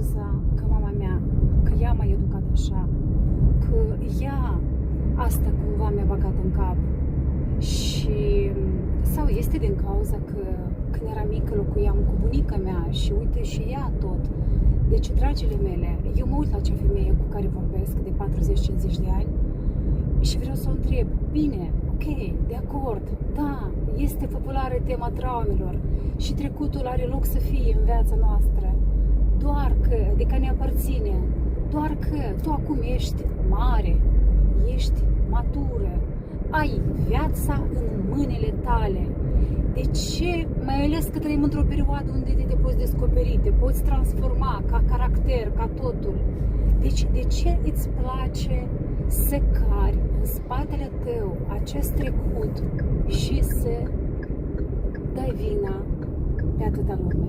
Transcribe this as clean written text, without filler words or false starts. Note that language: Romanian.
cauza că mama mea, că ea m-a educat așa, că ea asta cumva mi-a băgat în cap. Și sau este din cauza că când eram mică locuiam cu bunica mea și uite și ea tot. Deci, dragile mele, eu mă uit la acea femeie cu care vorbesc de 40-50 de ani și vreau să o întreb, bine, ok, de acord, da, este populară tema traumelor și trecutul are loc să fie în viața noastră, doar că, adică ne aparține, doar că tu acum ești mare, ești matură, ai viața în mâinile tale. De ce? Mai ales că trăim într-o perioadă unde te poți descoperi, te poți transforma ca caracter, ca totul. Deci, de ce îți place să cari în spatele tău acest trecut și să dai vina pe atâta lume?